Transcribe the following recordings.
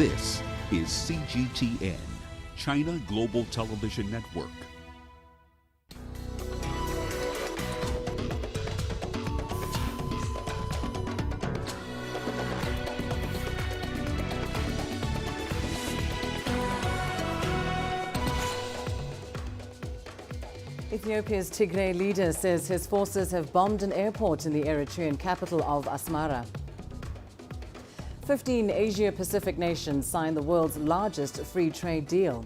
This is CGTN, China Global Television Network. Ethiopia's Tigray leader says his forces have bombed an airport in the Eritrean capital of Asmara. 15 Asia-Pacific nations signed the world's largest free trade deal.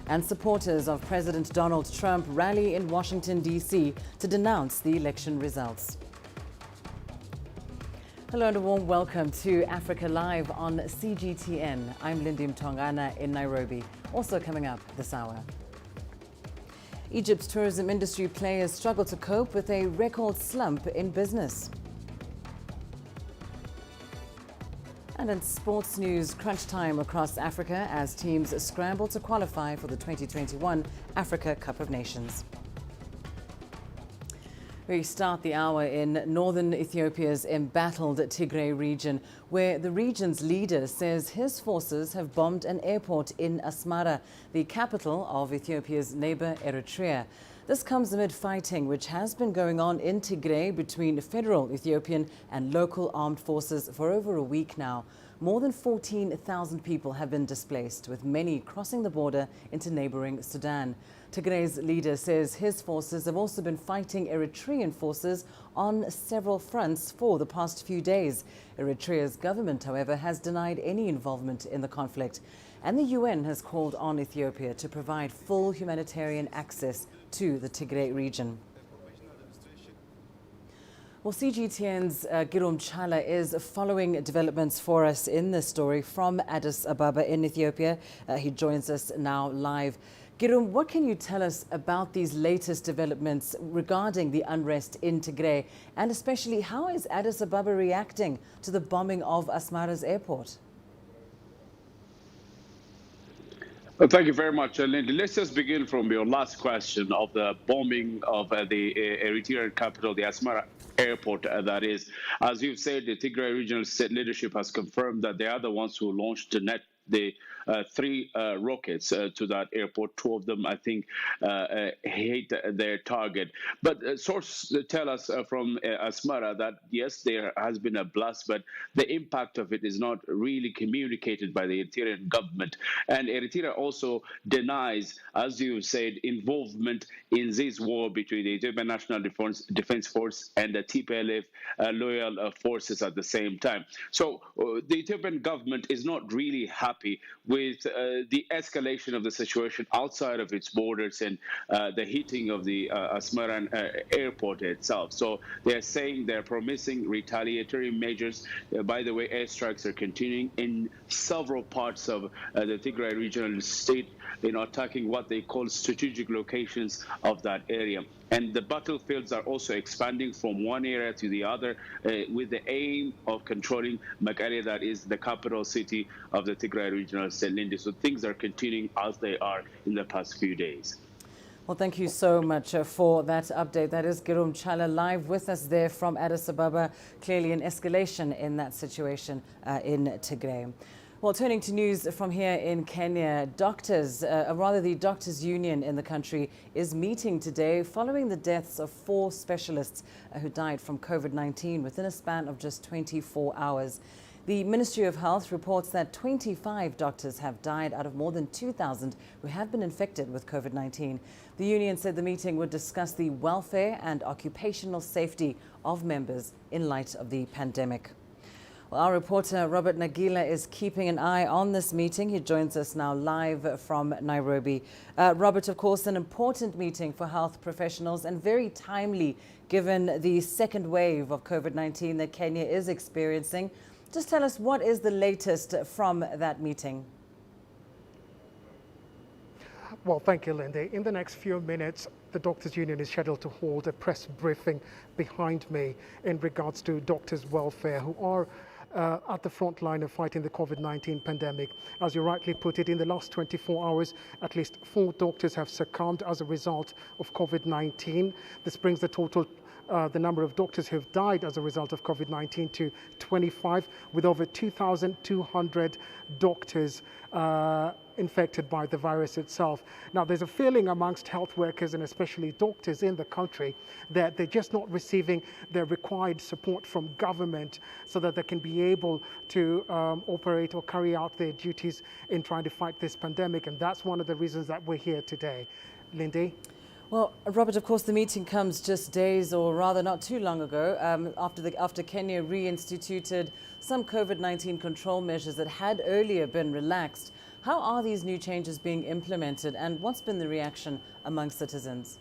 And supporters of President Donald Trump rally in Washington, D.C. to denounce the election results. Hello and a warm welcome to Africa Live on CGTN. I'm Lindy Mtongana in Nairobi. Also coming up this hour. Egypt's tourism industry players struggle to cope with a record slump in business. And in sports news, crunch time across Africa as teams scramble to qualify for the 2021 Africa Cup of Nations. We start the hour in northern Ethiopia's embattled Tigray region, where the region's leader says his forces have bombed an airport in Asmara, the capital of Ethiopia's neighbor Eritrea. This comes amid fighting which has been going on in Tigray between federal Ethiopian and local armed forces for over a week now. More than 14,000 people have been displaced, with many crossing the border into neighboring Sudan. Tigray's leader says his forces have also been fighting Eritrean forces on several fronts for the past few days. Eritrea's government, however, has denied any involvement in the conflict. And the UN has called on Ethiopia to provide full humanitarian access to the Tigray region. Well, CGTN's Girum Chala is following developments for us in this story from Addis Ababa in Ethiopia. He joins us now live. Girum, what can you tell us about these latest developments regarding the unrest in Tigray? And especially, how is Addis Ababa reacting to the bombing of Asmara's airport? Well, thank you very much, Lindy. Let's just begin from your last question of the bombing of the Eritrean capital, the Asmara airport, that is. As you've said, the Tigray regional state leadership has confirmed that they are the ones who launched the three rockets to that airport. Two of them, I think, hit their target. But sources tell us from Asmara that, yes, there has been a blast, but the impact of it is not really communicated by the Eritrean government. And Eritrea also denies, as you said, involvement in this war between the Ethiopian National Defense Force and the TPLF loyal forces at the same time. So the Ethiopian government is not really happy with the escalation of the situation outside of its borders and the hitting of the Asmara airport itself. So they're saying, they're promising retaliatory measures. By the way, airstrikes are continuing in several parts of the Tigray regional state, attacking what they call strategic locations of that area. And the battlefields are also expanding from one area to the other with the aim of controlling Mekelle, that is the capital city of the Tigray regional state. So things are continuing as they are in the past few days. Well, thank you so much for that update. That is Girum Chala live with us there from Addis Ababa. Clearly an escalation in that situation in Tigray. Well, turning to news from here in Kenya, the doctors' union in the country is meeting today following the deaths of 4 specialists who died from COVID-19 within a span of just 24 hours. The Ministry of Health reports that 25 doctors have died out of more than 2,000 who have been infected with COVID-19. The union said the meeting would discuss the welfare and occupational safety of members in light of the pandemic. Well, our reporter Robert Nagila is keeping an eye on this meeting. He joins us now live from Nairobi. Robert, of course, an important meeting for health professionals and very timely given the second wave of COVID-19 that Kenya is experiencing. Just tell us, what is the latest from that meeting? Well, thank you, Lindy. In the next few minutes, the Doctors' Union is scheduled to hold a press briefing behind me in regards to doctors' welfare, who are at the front line of fighting the COVID-19 pandemic. As you rightly put it, in the last 24 hours, at least 4 doctors have succumbed as a result of COVID-19. This brings the total the number of doctors who have died as a result of COVID-19 to 25, with over 2,200 doctors infected by the virus itself. Now, there's a feeling amongst health workers and especially doctors in the country that they're just not receiving the required support from government so that they can be able to operate or carry out their duties in trying to fight this pandemic. And that's one of the reasons that we're here today. Lindy? Well, Robert, of course, the meeting comes just days, or rather not too long ago, after Kenya reinstituted some COVID-19 control measures that had earlier been relaxed. How are these new changes being implemented, and what's been the reaction among citizens?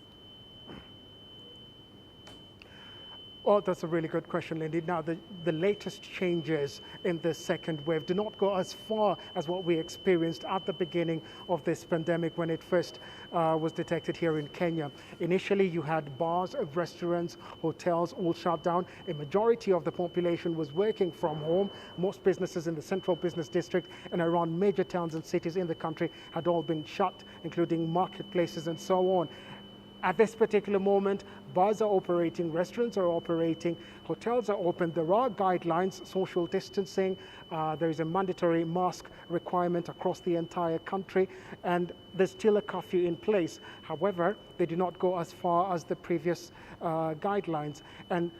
Oh, that's a really good question, Lindy. Now, the latest changes in the second wave do not go as far as what we experienced at the beginning of this pandemic when it first was detected here in Kenya. Initially, you had bars, restaurants, hotels all shut down. A majority of the population was working from home. Most businesses in the central business district and around major towns and cities in the country had all been shut, including marketplaces and so on. At this particular moment, bars are operating, restaurants are operating, hotels are open. There are guidelines, social distancing. There is a mandatory mask requirement across the entire country, and there's still a curfew in place. However, they do not go as far as the previous guidelines. And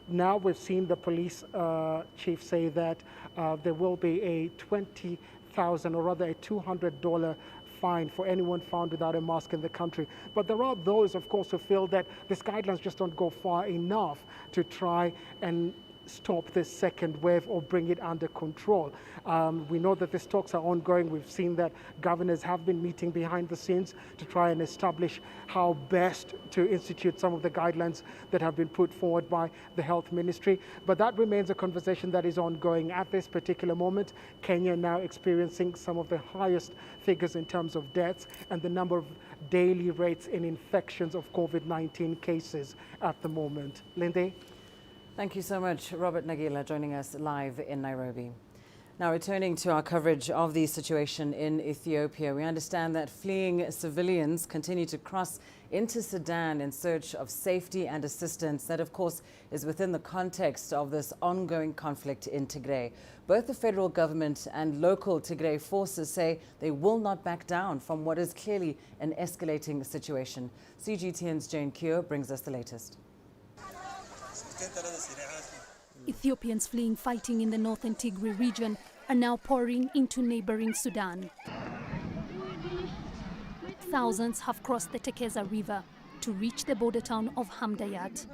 now we've seen the police chief say that there will be a $20,000 or rather a $200 fine for anyone found without a mask in the country. But there are those, of course, who feel that these guidelines just don't go far enough to try and stop this second wave or bring it under control. We know that these talks are ongoing. We've seen that governors have been meeting behind the scenes to try and establish how best to institute some of the guidelines that have been put forward by the health ministry. But that remains a conversation that is ongoing at this particular moment. Kenya now experiencing some of the highest figures in terms of deaths and the number of daily rates in infections of COVID-19 cases at the moment. Lindy? Thank you so much, Robert Nagila, joining us live in Nairobi. Now, returning to our coverage of the situation in Ethiopia, we understand that fleeing civilians continue to cross into Sudan in search of safety and assistance. That, of course, is within the context of this ongoing conflict in Tigray. Both the federal government and local Tigray forces say they will not back down from what is clearly an escalating situation. CGTN's Jane Kyo brings us the latest. Ethiopians fleeing fighting in the northern Tigray region are now pouring into neighboring Sudan. Thousands have crossed the Tekeza River to reach the border town of Hamdayat.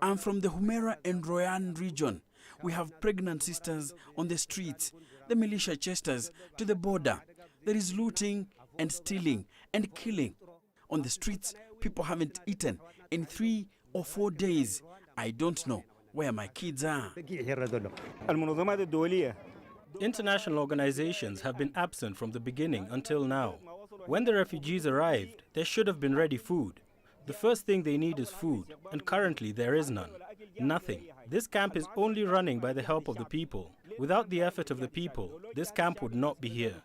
I'm from the Humera and Royan region. We have pregnant sisters on the streets, the militia chased us to the border. There is looting and stealing and killing. On the streets, people haven't eaten in 3 or 4 days. I don't know where my kids are. International organizations have been absent from the beginning until now. When the refugees arrived, there should have been ready food. The first thing they need is food, and currently there is none. Nothing. This camp is only running by the help of the people. Without the effort of the people, this camp would not be here.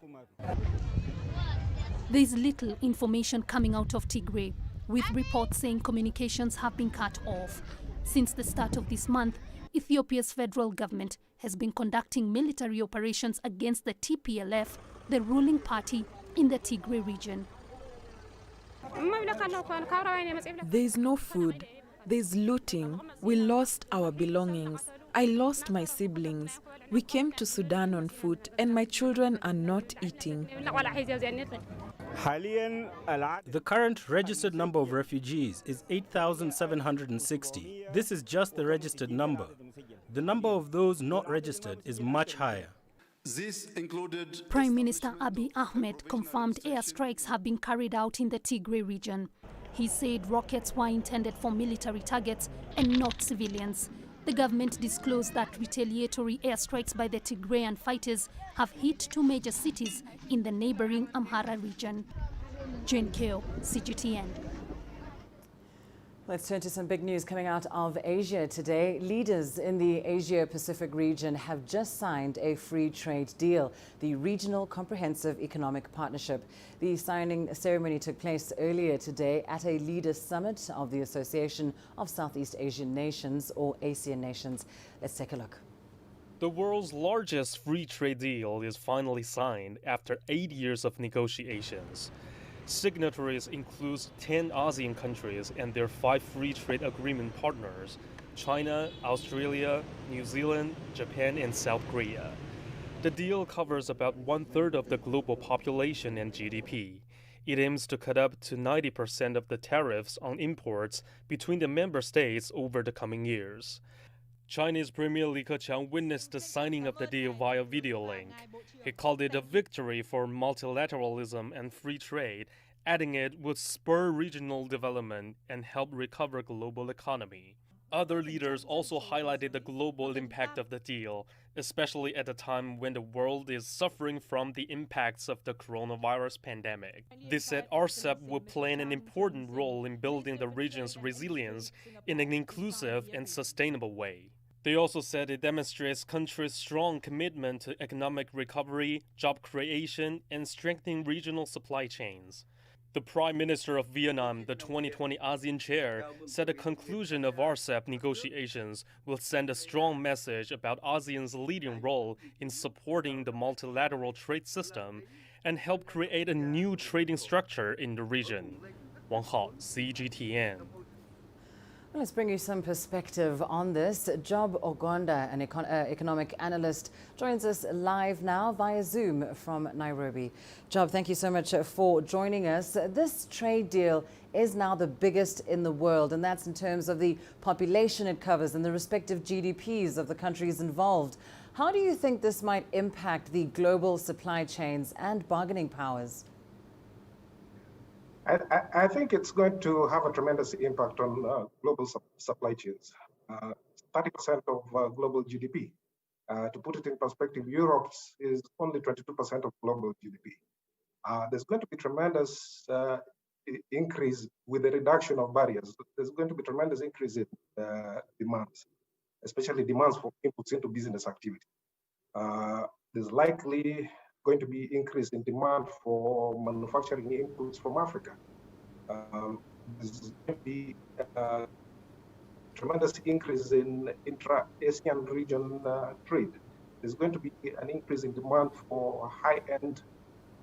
There is little information coming out of Tigray, with reports saying communications have been cut off. Since the start of this month, Ethiopia's federal government has been conducting military operations against the TPLF, the ruling party in the Tigray region. There is no food. There is looting. We lost our belongings. I lost my siblings. We came to Sudan on foot and my children are not eating. The current registered number of refugees is 8,760. This is just the registered number. The number of those not registered is much higher. This included Prime Minister Abiy Ahmed confirmed airstrikes have been carried out in the Tigray region. He said rockets were intended for military targets and not civilians. The government disclosed that retaliatory airstrikes by the Tigrayan fighters have hit 2 major cities in the neighboring Amhara region. Jane Kyo, CGTN. Let's turn to some big news coming out of Asia today. Leaders in the Asia-Pacific region have just signed a free trade deal, the Regional Comprehensive Economic Partnership. The signing ceremony took place earlier today at a leaders summit of the Association of Southeast Asian Nations, or ASEAN nations. Let's take a look. The world's largest free trade deal is finally signed after 8 years of negotiations. Signatories include 10 ASEAN countries and their 5 free trade agreement partners: China, Australia, New Zealand, Japan, and South Korea. The deal covers about 1/3 of the global population and GDP. It aims to cut up to 90% of the tariffs on imports between the member states over the coming years. Chinese Premier Li Keqiang witnessed the signing of the deal via video link. He called it a victory for multilateralism and free trade, adding it would spur regional development and help recover global economy. Other leaders also highlighted the global impact of the deal, especially at a time when the world is suffering from the impacts of the coronavirus pandemic. They said RCEP will play an important role in building the region's resilience in an inclusive and sustainable way. They also said it demonstrates countries' strong commitment to economic recovery, job creation, and strengthening regional supply chains. The Prime Minister of Vietnam, the 2020 ASEAN chair, said the conclusion of RCEP negotiations will send a strong message about ASEAN's leading role in supporting the multilateral trade system and help create a new trading structure in the region. Wang Hao, CGTN. Well, let's bring you some perspective on this. Job Ogonda, an economic analyst, joins us live now via Zoom from Nairobi. Job, thank you so much for joining us. This trade deal is now the biggest in the world, and that's in terms of the population it covers and the respective GDPs of the countries involved. How do you think this might impact the global supply chains and bargaining powers? I think it's going to have a tremendous impact on global supply chains. 30% of global GDP. To put it in perspective, Europe's is only 22% of global GDP. There's going to be tremendous increase with the reduction of barriers. There's going to be tremendous increase in demands, especially demands for inputs into business activity. There's likely going to be increase in demand for manufacturing inputs from Africa. There's going to be tremendous increase in intra-Asian region trade. There's going to be an increase in demand for high-end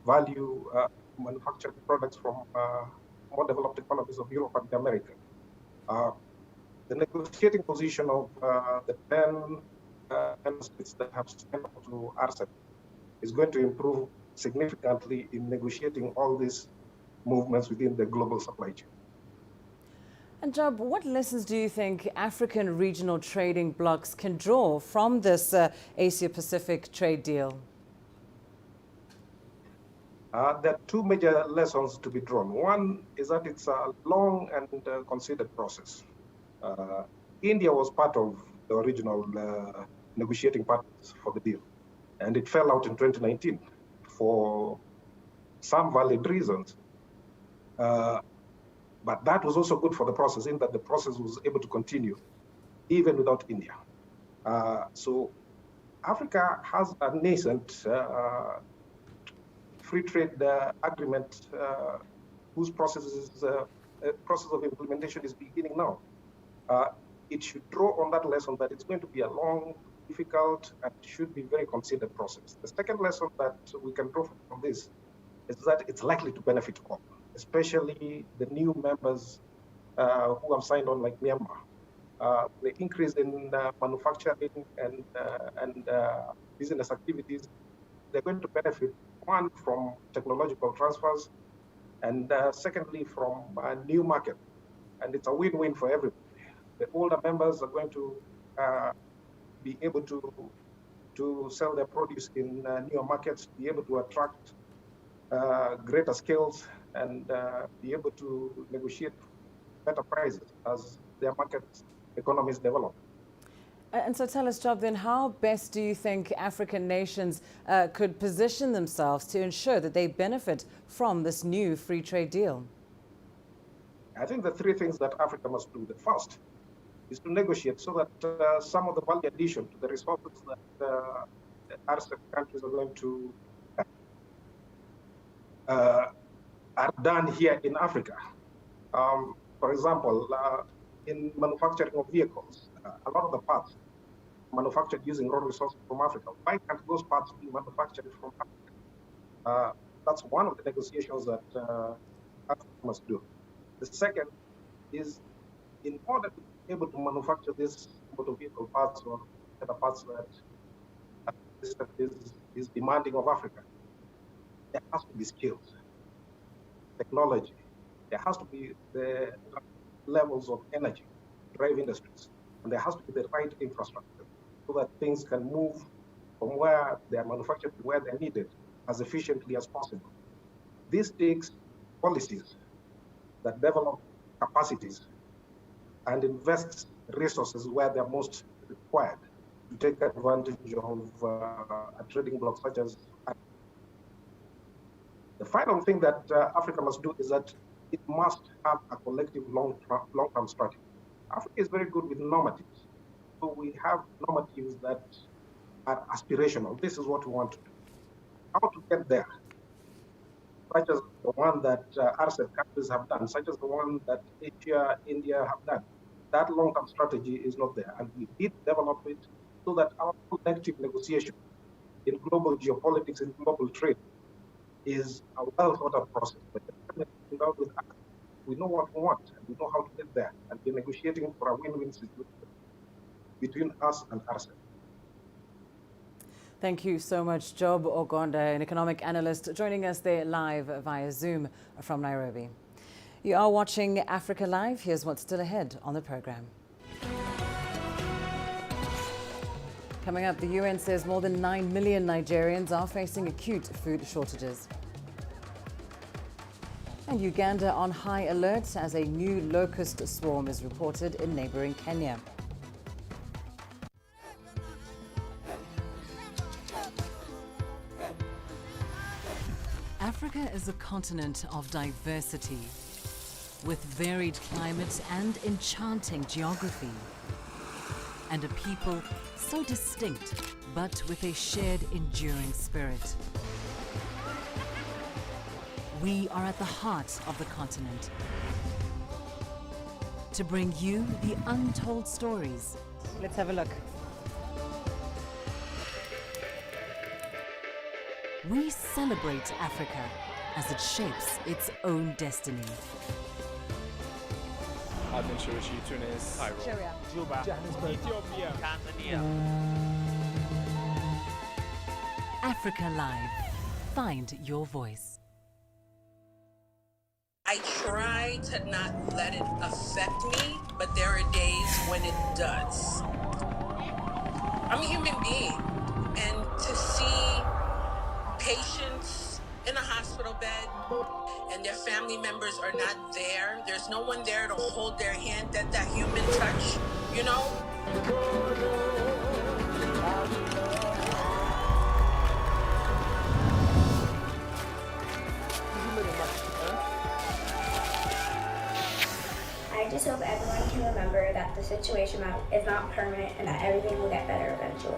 value manufactured products from more developed economies of Europe and America. The negotiating position of the 10 member states that have signed up to RCEP is going to improve significantly in negotiating all these movements within the global supply chain. And Job, what lessons do you think African regional trading blocs can draw from this Asia-Pacific trade deal? There are 2 major lessons to be drawn. One is that it's a long and considered process. India was part of the original negotiating partners for the deal, and it fell out in 2019 for some valid reasons. But that was also good for the process, in that the process was able to continue even without India. So Africa has a nascent free trade agreement whose process of implementation is beginning now. It should draw on that lesson that it's going to be a long, difficult, and should be very considered process. The second lesson that we can draw from this is that it's likely to benefit all, especially the new members who have signed on, like Myanmar. The increase in manufacturing and business activities, they're going to benefit, one, from technological transfers, and secondly, from a new market. And it's a win-win for everybody. The older members are going to be able to sell their produce in newer markets, be able to attract greater skills, and be able to negotiate better prices as their market economies develop. And so tell us, Job, then how best do you think African nations could position themselves to ensure that they benefit from this new free trade deal? I think the three things that Africa must do. The first is to negotiate so that some of the value addition to the resources that the RCEP countries are going to are done here in Africa. For example, in manufacturing of vehicles, a lot of the parts manufactured using raw resources from Africa. Why can't those parts be manufactured from Africa? That's one of the negotiations that Africa must do. The second is, in order to be able to manufacture this motor vehicle parts or other parts that is demanding of Africa, there has to be skills, technology. There has to be the levels of energy to drive industries, and there has to be the right infrastructure so that things can move from where they are manufactured to where they're needed as efficiently as possible. This takes policies that develop capacities and invest resources where they're most required to take advantage of a trading bloc such as Africa. The final thing that Africa must do is that it must have a collective long-term strategy. Africa is very good with normatives. So we have normatives that are aspirational. This is what we want to do. How to get there, such as the one that RCEP countries have done, such as the one that Asia, India have done. That long-term strategy is not there, and we need to develop it so that our collective negotiation in global geopolitics and global trade is a well-thought-out process. But with us, we know what we want, and we know how to get there, and we're negotiating for a win-win situation between us and RCEP. Thank you so much, Job Ogonda, an economic analyst, joining us there live via Zoom from Nairobi. You are watching Africa Live. Here's what's still ahead on the program. Coming up, the UN says more than 9 million Nigerians are facing acute food shortages. And Uganda on high alert as a new locust swarm is reported in neighboring Kenya. Africa is a continent of diversity, with varied climates and enchanting geography, and a people so distinct, but with a shared enduring spirit. We are at the heart of the continent to bring you the untold stories. Let's have a look. We celebrate Africa as it shapes its own destiny. Tunis, Cairo, Juba, Ethiopia, Tanzania. Africa Live. Find your voice. I try to not let it affect me, but there are days when it does. I'm a human being, and to see patients in a hospital bed and their family members are not there, there's no one there to hold their hand, that human touch, you know? I just hope everyone can remember that the situation is not permanent and that everything will get better eventually.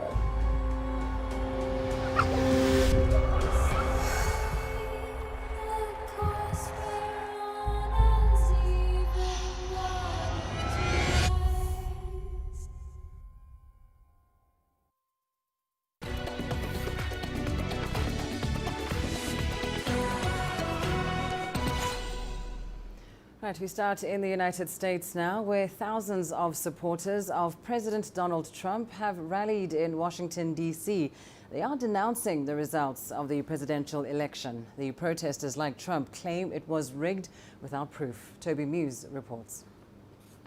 Right, we start in the United States now, where thousands of supporters of President Donald Trump have rallied in Washington, D.C. They are denouncing the results of the presidential election. The protesters, like Trump, claim it was rigged without proof. Toby Muse reports.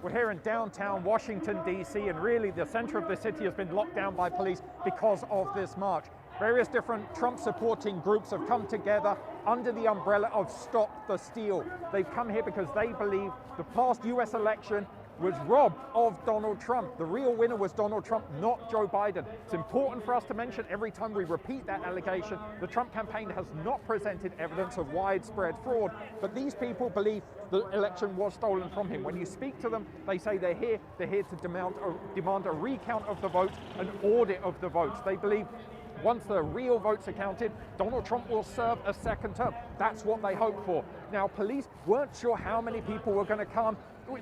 We're here in downtown Washington, D.C., and really the center of the city has been locked down by police because of this march. Various different Trump-supporting groups have come together under the umbrella of Stop the Steal. They've come here because they believe the past U.S. election was robbed of Donald Trump. The real winner was Donald Trump, not Joe Biden. It's important for us to mention every time we repeat that allegation, the Trump campaign has not presented evidence of widespread fraud, but these people believe the election was stolen from him. When you speak to them, they say they're here to demand a recount of the votes, an audit of the votes. They believe once the real votes are counted, Donald Trump will serve a second term. That's what they hope for. Now, police weren't sure how many people were going to come.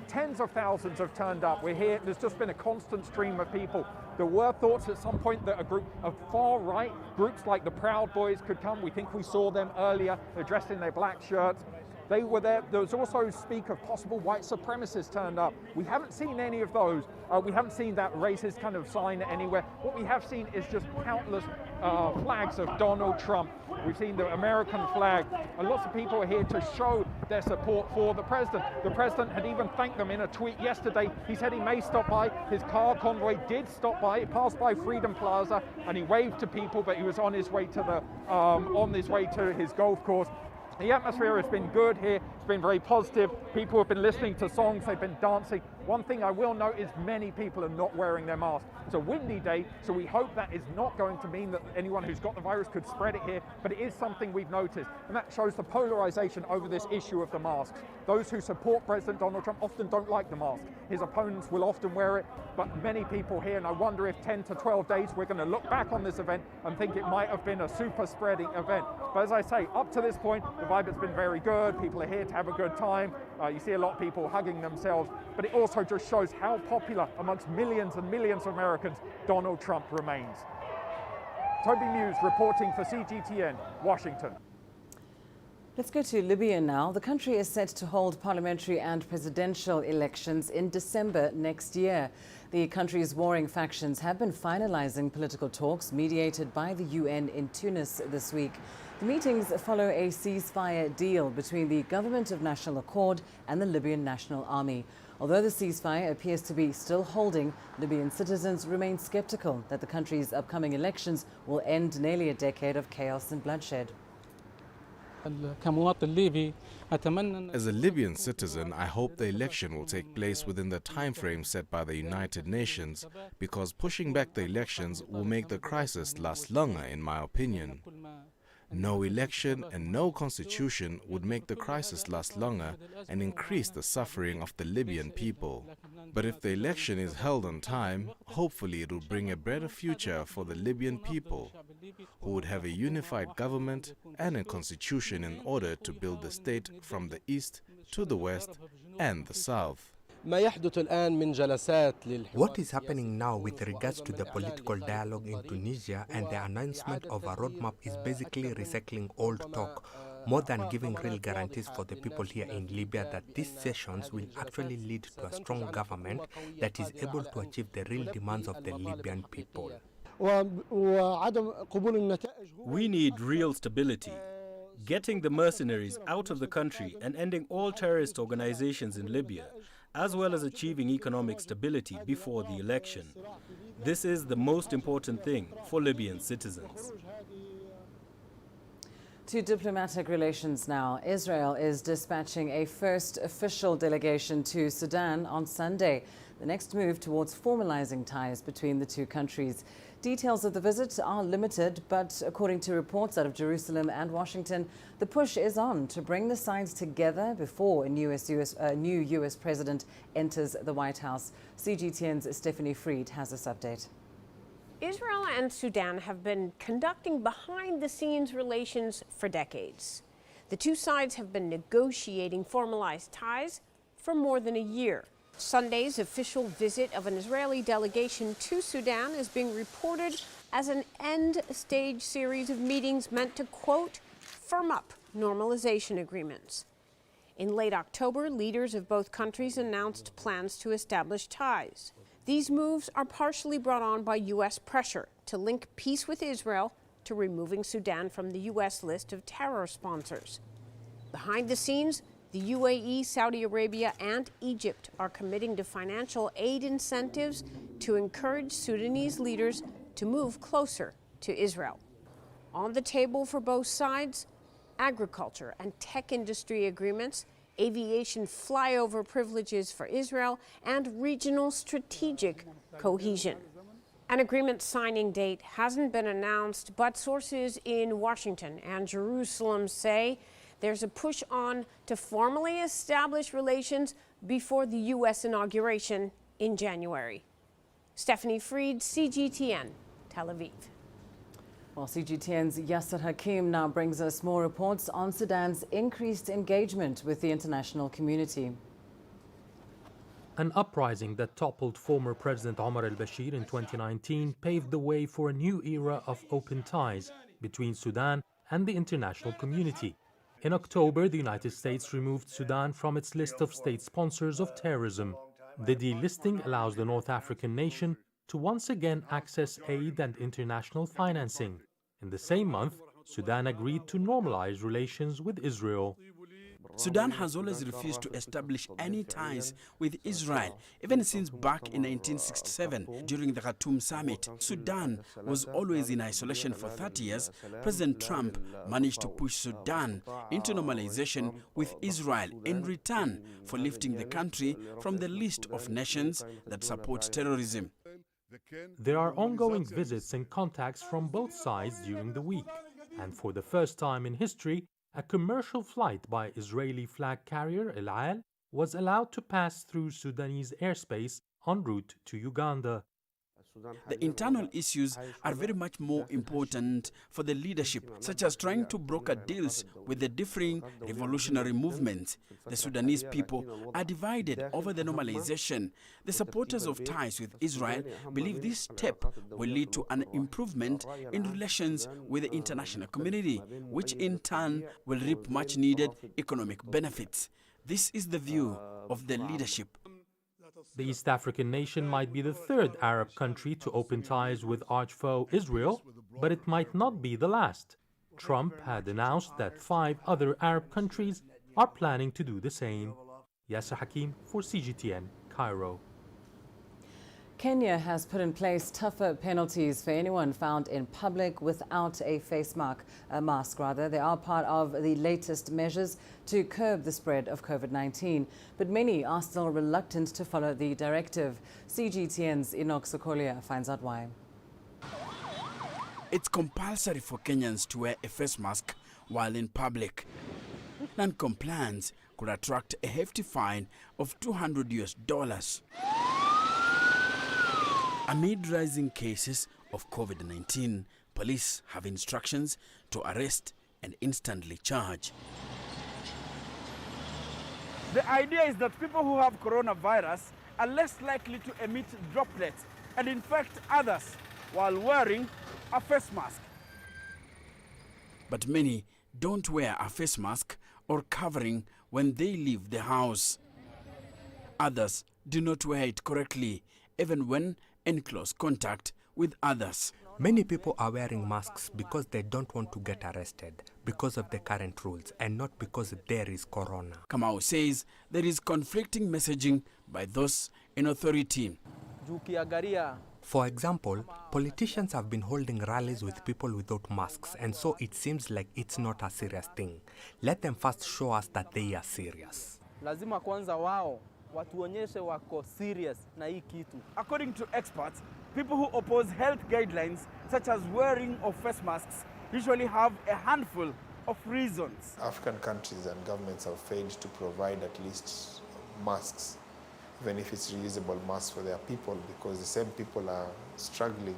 Tens of thousands have turned up. We're here. There's just been a constant stream of people. There were thoughts at some point that a group of far-right groups like the Proud Boys could come. We think we saw them earlier. They're dressed in their black shirts. They were there. There was also speak of possible white supremacists turned up. We haven't seen any of those. We haven't seen that racist kind of sign anywhere. What we have seen is just countless flags of Donald Trump. We've seen the American flag, and lots of people are here to show their support for the president. The president had even thanked them in a tweet yesterday. He said he may stop by. His car convoy did stop by. It passed by Freedom Plaza, and he waved to people, but he was on his way to his golf course. The atmosphere has been good here. It's been very positive. People have been listening to songs. They've been dancing. One thing I will note is many people are not wearing their masks. It's a windy day, so we hope that is not going to mean that anyone who's got the virus could spread it here, but it is something we've noticed, and that shows the polarization over this issue of the masks. Those who support President Donald Trump often don't like the mask. His opponents will often wear it, but many people here, and I wonder if 10 to 12 days we're going to look back on this event and think it might have been a super spreading event. But as I say, up to this point, the vibe has been very good. People are here to have a good time. You see a lot of people hugging themselves, but it also just shows how popular amongst millions and millions of Americans Donald Trump remains. Toby Muse reporting for CGTN, Washington. Let's go to Libya now. The country is set to hold parliamentary and presidential elections in December next year. The country's warring factions have been finalizing political talks mediated by the UN in Tunis this week. The meetings follow a ceasefire deal between the Government of National Accord and the Libyan National Army. Although the ceasefire appears to be still holding, Libyan citizens remain skeptical that the country's upcoming elections will end nearly a decade of chaos and bloodshed. As a Libyan citizen, I hope the election will take place within the time frame set by the United Nations, because pushing back the elections will make the crisis last longer, in my opinion. No election and no constitution would make the crisis last longer and increase the suffering of the Libyan people. But if the election is held on time, hopefully it will bring a better future for the Libyan people, who would have a unified government and a constitution in order to build the state from the east to the west and the south. What is happening now with regards to the political dialogue in Tunisia and the announcement of a roadmap is basically recycling old talk, more than giving real guarantees for the people here in Libya that these sessions will actually lead to a strong government that is able to achieve the real demands of the Libyan people. We need real stability. Getting the mercenaries out of the country and ending all terrorist organizations in Libya, as well as achieving economic stability before the election. This is the most important thing for Libyan citizens. To diplomatic relations now. Israel is dispatching a first official delegation to Sudan on Sunday, the next move towards formalizing ties between the two countries. Details of the visit are limited, but according to reports out of Jerusalem and Washington, the push is on to bring the sides together before a new U.S. president enters the White House. CGTN's Stephanie Freed has this update. Israel and Sudan have been conducting behind-the-scenes relations for decades. The two sides have been negotiating formalized ties for more than a year. Sunday's official visit of an Israeli delegation to Sudan is being reported as an end-stage series of meetings meant to, quote, firm up normalization agreements. In late October, leaders of both countries announced plans to establish ties. These moves are partially brought on by U.S. pressure to link peace with Israel to removing Sudan from the U.S. list of terror sponsors. Behind the scenes, the UAE, Saudi Arabia, and Egypt are committing to financial aid incentives to encourage Sudanese leaders to move closer to Israel. On the table for both sides, agriculture and tech industry agreements aviation flyover privileges for Israel, and regional strategic cohesion. An agreement signing date hasn't been announced, but sources in Washington and Jerusalem say there's a push on to formally establish relations before the U.S. inauguration in January. Stephanie Fried, CGTN, Tel Aviv. Well, CGTN's Yasser Hakim now brings us more reports on Sudan's increased engagement with the international community. An uprising that toppled former President Omar al-Bashir in 2019 paved the way for a new era of open ties between Sudan and the international community. In October, the United States removed Sudan from its list of state sponsors of terrorism. The delisting allows the North African nation to once again access aid and international financing. In the same month, Sudan agreed to normalize relations with Israel. Sudan has always refused to establish any ties with Israel, even since back in 1967 during the Khartoum summit. Sudan was always in isolation for 30 years. President Trump managed to push Sudan into normalization with Israel in return for lifting the country from the list of nations that support terrorism. There are ongoing visits and contacts from both sides during the week, and for the first time in history, a commercial flight by Israeli flag carrier El Al was allowed to pass through Sudanese airspace en route to Uganda. The internal issues are very much more important for the leadership, such as trying to broker deals with the differing revolutionary movements. The Sudanese people are divided over the normalization. The supporters of ties with Israel believe this step will lead to an improvement in relations with the international community, which in turn will reap much needed economic benefits. This is the view of the leadership. The East African nation might be the third Arab country to open ties with arch-foe Israel, but it might not be the last. Trump had announced that 5 other Arab countries are planning to do the same. Yasser Hakim for CGTN, Cairo. Kenya has put in place tougher penalties for anyone found in public without a mask. They are part of the latest measures to curb the spread of COVID-19. But many are still reluctant to follow the directive. CGTN's Enoch Sokolia finds out why. It's compulsory for Kenyans to wear a face mask while in public. Non-compliance could attract a hefty fine of $200. Amid rising cases of COVID-19, police have instructions to arrest and instantly charge. The idea is that people who have coronavirus are less likely to emit droplets and infect others while wearing a face mask. But many don't wear a face mask or covering when they leave the house. Others do not wear it correctly, even when in close contact with others. Many people are wearing masks because they don't want to get arrested because of the current rules and not because there is corona. Kamau says there is conflicting messaging by those in authority. For example, politicians have been holding rallies with people without masks, and so it seems like it's not a serious thing. Let them first show us that they are serious. According to experts, people who oppose health guidelines, such as wearing of face masks, usually have a handful of reasons. African countries and governments have failed to provide at least masks, even if it's reusable masks for their people, because the same people are struggling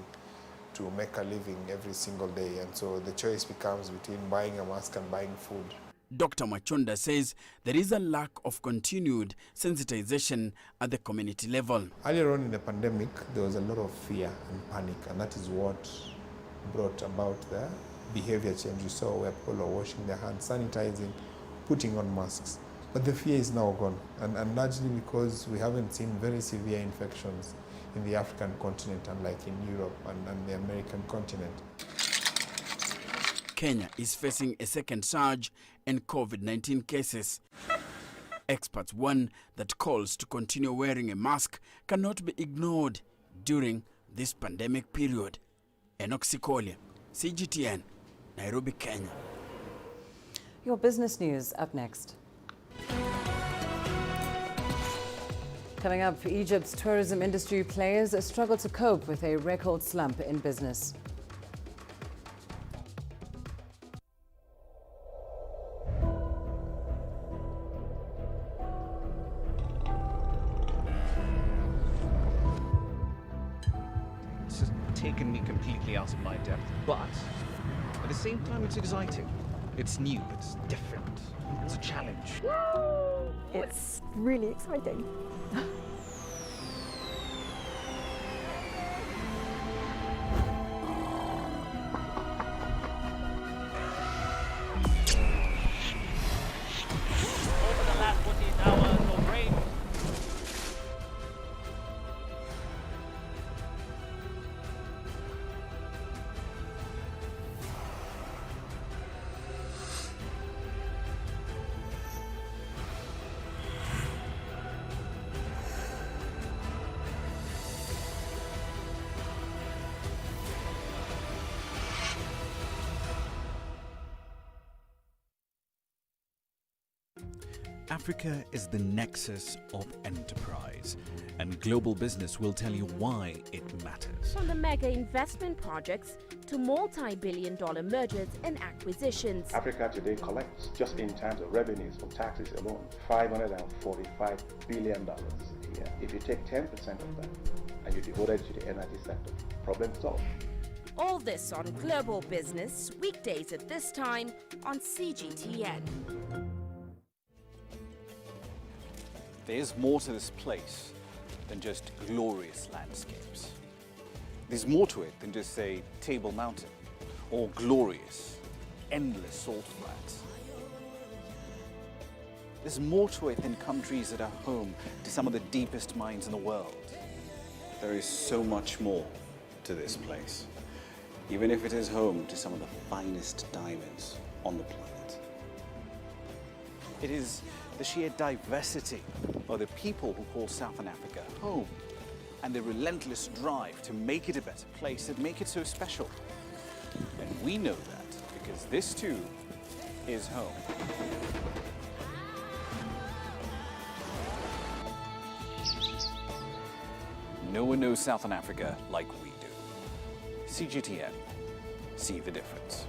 to make a living every single day. And so the choice becomes between buying a mask and buying food. Dr. Machonda says there is a lack of continued sensitization at the community level. Earlier on in the pandemic, there was a lot of fear and panic, and that is what brought about the behavior change you saw, where people are washing their hands, sanitizing, putting on masks. But the fear is now gone, and largely because we haven't seen very severe infections in the African continent, unlike in Europe and the American continent. Kenya is facing a second surge in COVID-19 cases. Experts warn that calls to continue wearing a mask cannot be ignored during this pandemic period. Enoch Sokolia, CGTN, Nairobi, Kenya. Your business news up next. Coming up, Egypt's tourism industry players struggle to cope with a record slump in business. It's just taken me completely out of my depth, but at the same time it's exciting. It's new, it's different, it's a challenge. It's really exciting. Africa is the nexus of enterprise, and global business will tell you why it matters. From the mega investment projects to multi-billion-dollar mergers and acquisitions. Africa today collects, just in terms of revenues from taxes alone, $545 billion a year. If you take 10% of that and you devote it to the energy sector, problem solved. All this on Global Business, weekdays at this time on CGTN. There's more to this place than just glorious landscapes. There's more to it than just, say, Table Mountain or glorious, endless salt flats. There's more to it than countries that are home to some of the deepest mines in the world. There is so much more to this place, even if it is home to some of the finest diamonds on the planet. It is the sheer diversity of the people who call Southern Africa home, and the relentless drive to make it a better place that make it so special. And we know that because this too is home. No one knows Southern Africa like we do. CGTN, see the difference.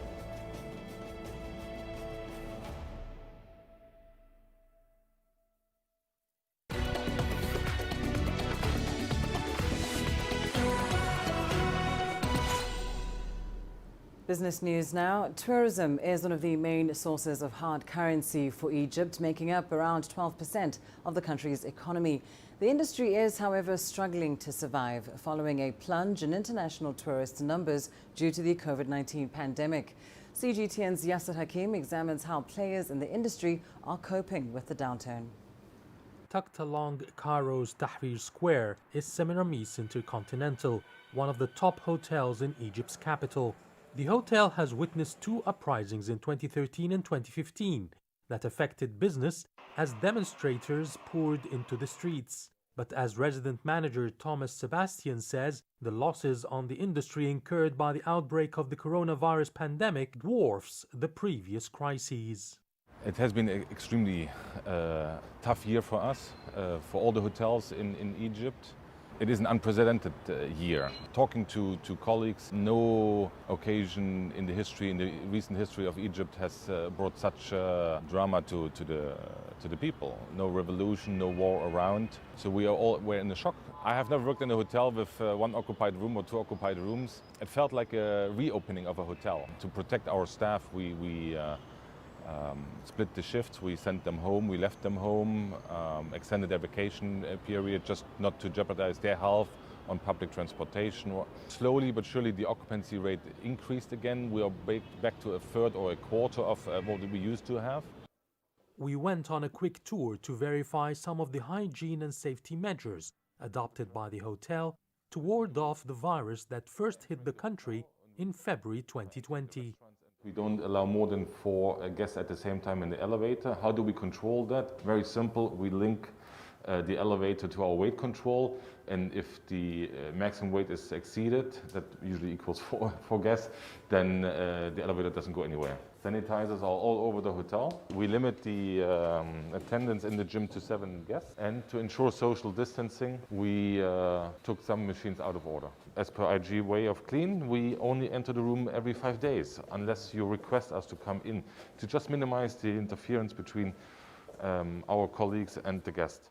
Business news now. Tourism is one of the main sources of hard currency for Egypt, making up around 12% of the country's economy. The industry is, however, struggling to survive following a plunge in international tourist numbers due to the COVID-19 pandemic. CGTN's Yasser Hakim examines how players in the industry are coping with the downturn. Tucked along Cairo's Tahrir Square is Semiramis Intercontinental, one of the top hotels in Egypt's capital. The hotel has witnessed two uprisings in 2013 and 2015 that affected business as demonstrators poured into the streets. But as resident manager Thomas Sebastian says, the losses on the industry incurred by the outbreak of the coronavirus pandemic dwarfs the previous crises. It has been an extremely tough year for us, for all the hotels in Egypt. It is an unprecedented year. Talking to colleagues, no occasion in the recent history of Egypt has brought such drama to the people. No revolution, no war around. So we're in a shock. I have never worked in a hotel with one occupied room or two occupied rooms. It felt like a reopening of a hotel. To protect our staff, we split the shifts, we sent them home, we left them home, extended their vacation period just not to jeopardize their health on public transportation. Slowly but surely the occupancy rate increased again. We are back to a third or a quarter of what we used to have. We went on a quick tour to verify some of the hygiene and safety measures adopted by the hotel to ward off the virus that first hit the country in February 2020. We don't allow more than 4 guests at the same time in the elevator. How do we control that? Very simple. We link the elevator to our weight control, and if the maximum weight is exceeded, that usually equals four guests, then the elevator doesn't go anywhere. Sanitizers are all over the hotel. We limit the attendance in the gym to 7 guests, and to ensure social distancing, we took some machines out of order. As per IG way of clean, we only enter the room every 5 days, unless you request us to come in, to just minimize the interference between our colleagues and the guests.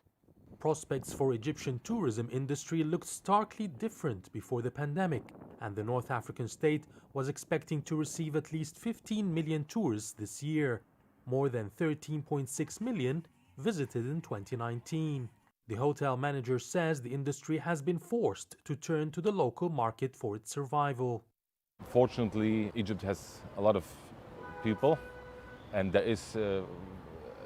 Prospects for Egyptian tourism industry looked starkly different before the pandemic, and the North African state was expecting to receive at least 15 million tourists this year. More than 13.6 million visited in 2019. The hotel manager says the industry has been forced to turn to the local market for its survival. Fortunately, Egypt has a lot of people, and there is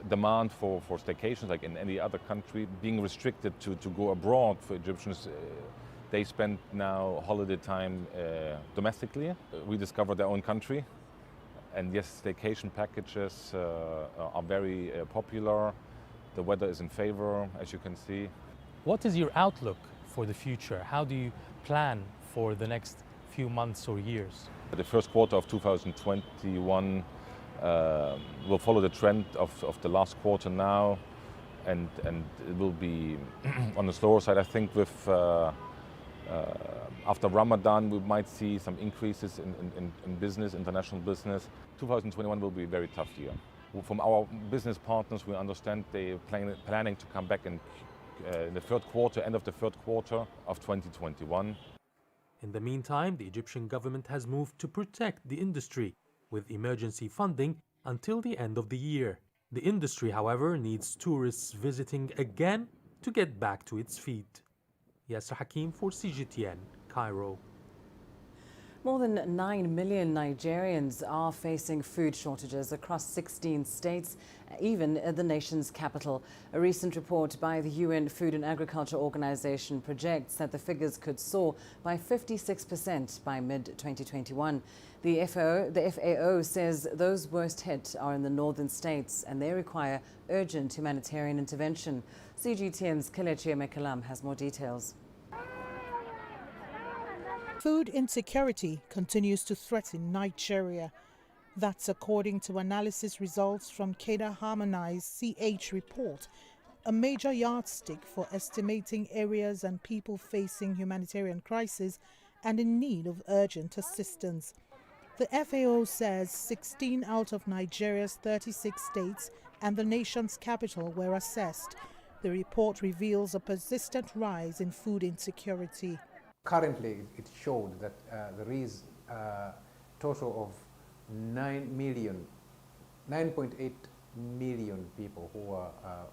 demand for staycations, like in any other country. Being restricted to go abroad for Egyptians, they spend now holiday time domestically, rediscover their own country. And yes, staycation packages are very popular. The weather is in favor, as you can see. What is your outlook for the future? How do you plan for the next few months or years? The first quarter of 2021 will follow the trend of the last quarter now, and it will be on the slower side. I think with after Ramadan we might see some increases in business, international business. 2021 will be a very tough year. From our business partners, we understand they are planning to come back in the third quarter, end of the third quarter of 2021. In the meantime, the Egyptian government has moved to protect the industry with emergency funding until the end of the year. The industry, however, needs tourists visiting again to get back to its feet. Yasser Hakim for CGTN, Cairo. More than 9 million Nigerians are facing food shortages across 16 states, even at the nation's capital. A recent report by the UN Food and Agriculture Organization projects that the figures could soar by 56% by mid-2021. The FAO says those worst hit are in the northern states, and they require urgent humanitarian intervention. CGTN's Kelechi Emekalam has more details. Food insecurity continues to threaten Nigeria. That's according to analysis results from Cadre Harmonized CH report, a major yardstick for estimating areas and people facing humanitarian crisis and in need of urgent assistance. The FAO says 16 out of Nigeria's 36 states and the nation's capital were assessed. The report reveals a persistent rise in food insecurity. Currently, it showed that there is a total of 9.8 million people who are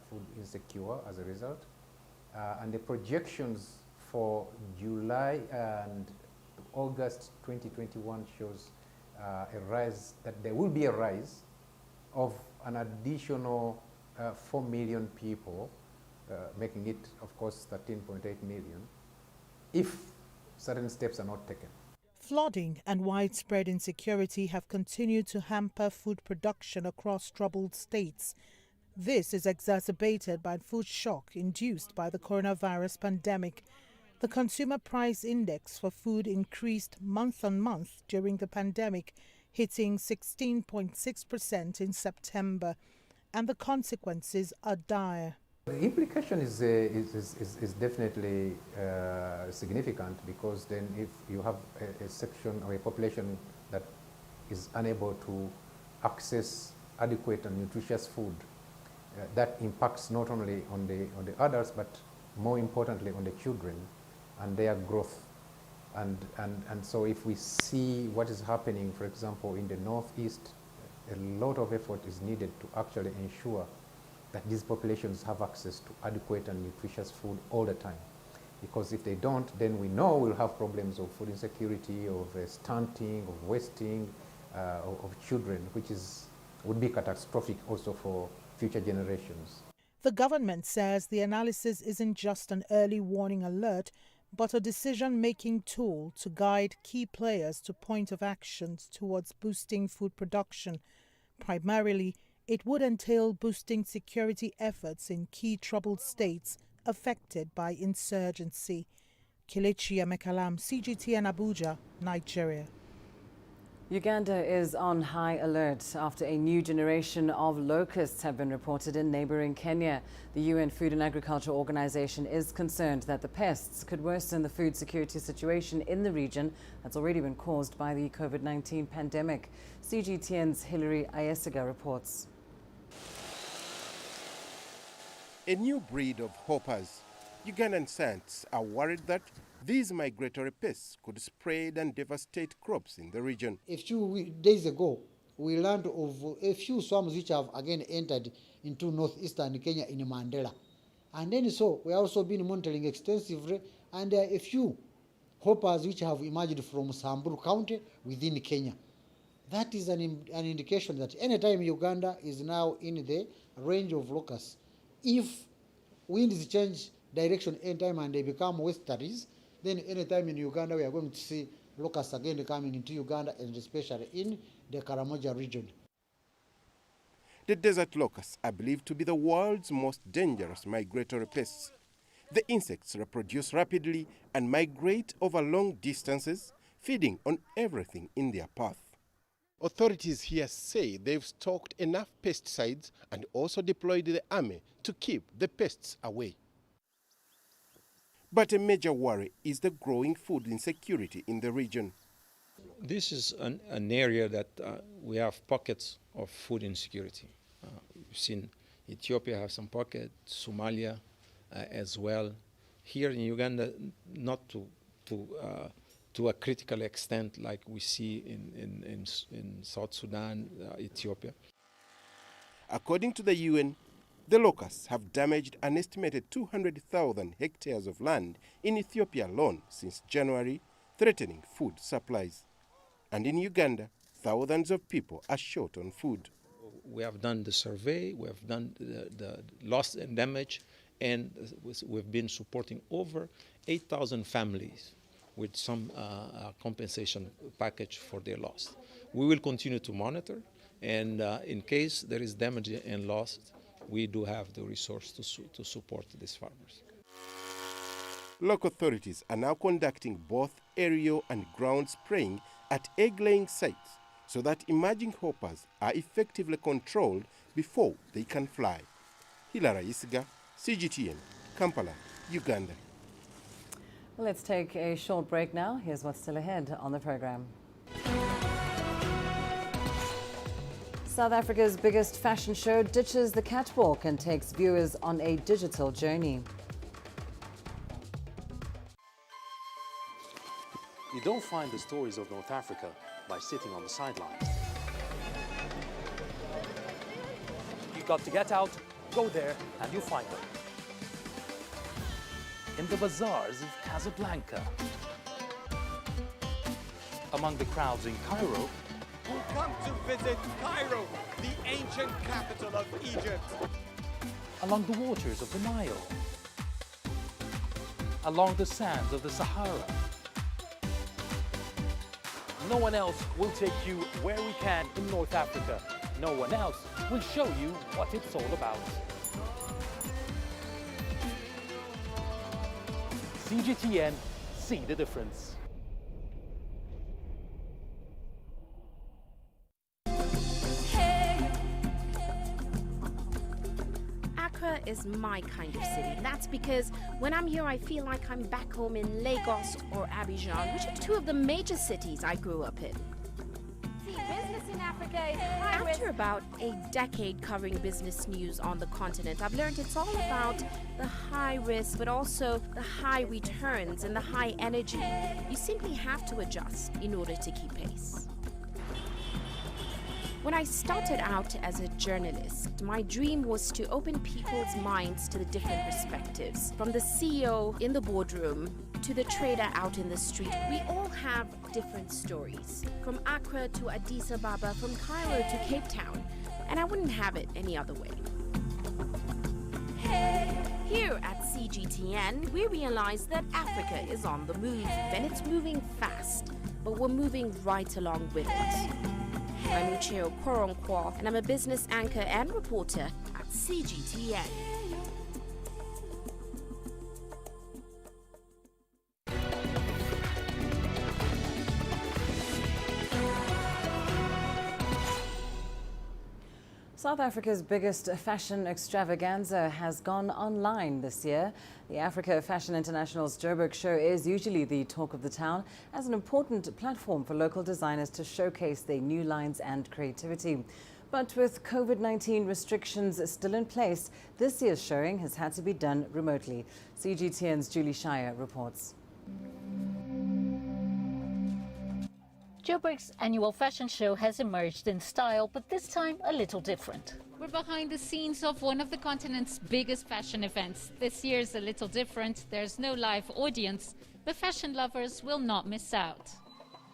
food insecure as a result. And the projections for July and August 2021 shows a rise, that there will be a rise of an additional 4 million people, making it, of course, 13.8 million, if certain steps are not taken. Flooding and widespread insecurity have continued to hamper food production across troubled states. This is exacerbated by food shock induced by the coronavirus pandemic. The Consumer Price Index for food increased month on month during the pandemic, hitting 16.6% in September, and the consequences are dire. The implication is definitely significant, because then if you have a section or a population that is unable to access adequate and nutritious food, that impacts not only on the adults, but more importantly on the children and their growth. And so if we see what is happening, for example, in the Northeast, a lot of effort is needed to actually ensure that these populations have access to adequate and nutritious food all the time. Because if they don't, then we know we'll have problems of food insecurity, of stunting, of wasting, of children, which would be catastrophic also for future generations. The government says the analysis isn't just an early warning alert, but a decision-making tool to guide key players to point of actions towards boosting food production, primarily It would entail boosting security efforts in key troubled states affected by insurgency. Kelechi Emekalam, CGTN Abuja, Nigeria. Uganda is on high alert after a new generation of locusts have been reported in neighboring Kenya. The UN Food and Agriculture Organization is concerned that the pests could worsen the food security situation in the region that's already been caused by the COVID-19 pandemic. CGTN's Hilary Ayesiga reports. A new breed of hoppers. Ugandan scientists are worried that these migratory pests could spread and devastate crops in the region. A few days ago, we learned of a few swarms which have again entered into northeastern Kenya in Mandela. And then so we have also been monitoring extensively, and there are a few hoppers which have emerged from Samburu County within Kenya. That is an indication that anytime Uganda is now in the range of locusts, if winds change direction anytime and they become westerlies, then anytime in Uganda we are going to see locusts again coming into Uganda, and especially in the Karamoja region. The desert locusts are believed to be the world's most dangerous migratory pests. The insects reproduce rapidly and migrate over long distances, feeding on everything in their path. Authorities here say they've stocked enough pesticides and also deployed the army to keep the pests away. But a major worry is the growing food insecurity in the region. This is an area that we have pockets of food insecurity. We've seen Ethiopia have some pockets, Somalia as well. Here in Uganda, not to a critical extent like we see in South Sudan, Ethiopia. According to the UN, the locusts have damaged an estimated 200,000 hectares of land in Ethiopia alone since January, threatening food supplies. And in Uganda, thousands of people are short on food. We have done the survey, we have done the loss and damage, and we've been supporting over 8,000 families with some compensation package for their loss. We will continue to monitor, and in case there is damage and loss, we do have the resource to support these farmers. Local authorities are now conducting both aerial and ground spraying at egg-laying sites so that emerging hoppers are effectively controlled before they can fly. Hilary Ayesiga, CGTN, Kampala, Uganda. Well, let's take a short break now. Here's what's still ahead on the program. South Africa's biggest fashion show ditches the catwalk and takes viewers on a digital journey. You don't find the stories of North Africa by sitting on the sidelines. You've got to get out, go there, and you'll find them. In the bazaars of Casablanca, among the crowds in Cairo, who come to visit Cairo, the ancient capital of Egypt. Along the waters of the Nile, along the sands of the Sahara. No one else will take you where we can in North Africa. No one else will show you what it's all about. CGTN, see the difference. Accra is my kind of city. That's because when I'm here, I feel like I'm back home in Lagos or Abidjan, which are two of the major cities I grew up in. Business in Africa is high risk. After about a decade covering business news on the continent, I've learned it's all about the high risk, but also the high returns and the high energy. You simply have to adjust in order to keep pace. When I started out as a journalist, my dream was to open people's minds to the different perspectives. From the CEO in the boardroom to the trader out in the street, we all have different stories. From Accra to Addis Ababa, from Cairo to Cape Town, and I wouldn't have it any other way. Here at CGTN, we realize that Africa is on the move, and it's moving fast, but we're moving right along with it. I'm Ucheo Koronkwo, and I'm a business anchor and reporter at CGTN. South Africa's biggest fashion extravaganza has gone online this year. The Africa Fashion International's Joburg show is usually the talk of the town as an important platform for local designers to showcase their new lines and creativity. But with COVID-19 restrictions still in place, this year's showing has had to be done remotely. CGTN's Julie Shire reports. Joburg's annual fashion show has emerged in style, but this time a little different. We're behind the scenes of one of the continent's biggest fashion events. This year's a little different. There's no live audience, but fashion lovers will not miss out.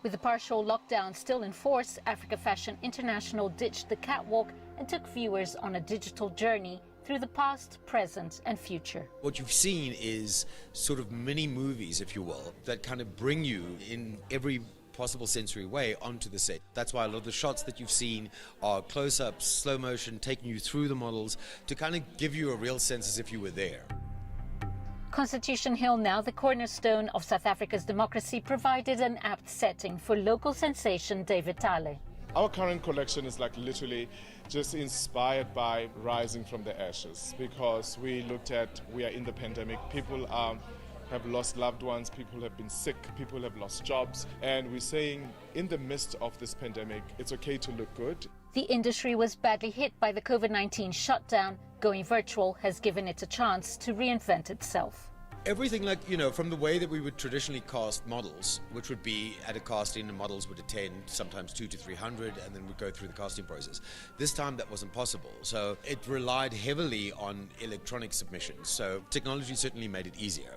With the partial lockdown still in force, Africa Fashion International ditched the catwalk and took viewers on a digital journey through the past, present and future. What you've seen is sort of mini movies, if you will, that kind of bring you in every possible sensory way onto the set. That's why a lot of the shots that you've seen are close-ups, slow motion, taking you through the models to kind of give you a real sense as if you were there. Constitution Hill, now the cornerstone of South Africa's democracy, provided an apt setting for local sensation David Tale. Our current collection is like literally just inspired by rising from the ashes, because we looked at, we are in the pandemic, people have lost loved ones, people have been sick, people have lost jobs, and we're saying in the midst of this pandemic, it's okay to look good. The industry was badly hit by the COVID-19 shutdown. Going virtual has given it a chance to reinvent itself. Everything like, you know, from the way that we would traditionally cast models, which would be at a casting, the models would attend sometimes 200 to 300 and then we'd go through the casting process. This time that wasn't possible, so it relied heavily on electronic submissions, so technology certainly made it easier.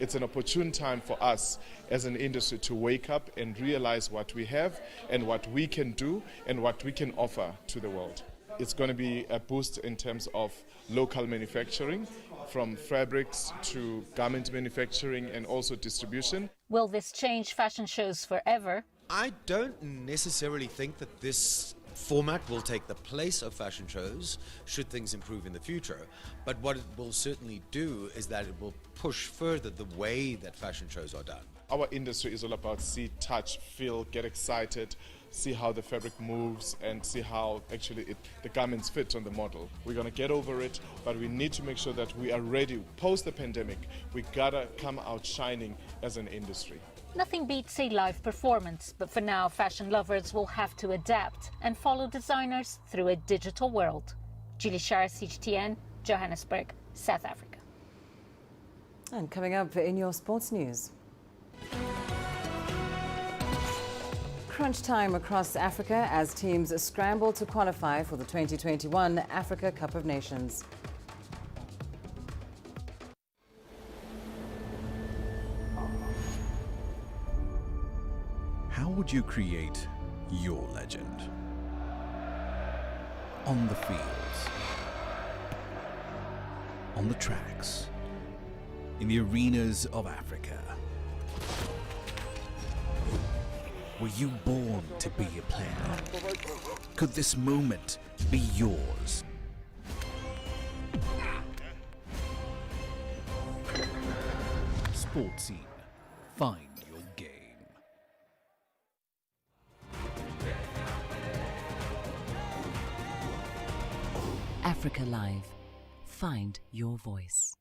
It's an opportune time for us as an industry to wake up and realize what we have and what we can do and what we can offer to the world. It's going to be a boost in terms of local manufacturing, from fabrics to garment manufacturing and also distribution. Will this change fashion shows forever? I don't necessarily think that this format will take the place of fashion shows should things improve in the future, but what it will certainly do is that it will push further the way that fashion shows are done. Our industry is all about see, touch, feel, get excited, see how the fabric moves and see how actually the garments fit on the model. We're going to get over it, but we need to make sure that we are ready post the pandemic. We gotta come out shining as an industry. Nothing beats a live performance, but for now, fashion lovers will have to adapt and follow designers through a digital world. Julie Shire, CGTN, Johannesburg, South Africa. And coming up in your sports news. Crunch time across Africa as teams scramble to qualify for the 2021 Africa Cup of Nations. How would you create your legend? On the fields, on the tracks, in the arenas of Africa. Were you born to be a player? Could this moment be yours? Sports Scene. Find your game. Africa Live. Find your voice.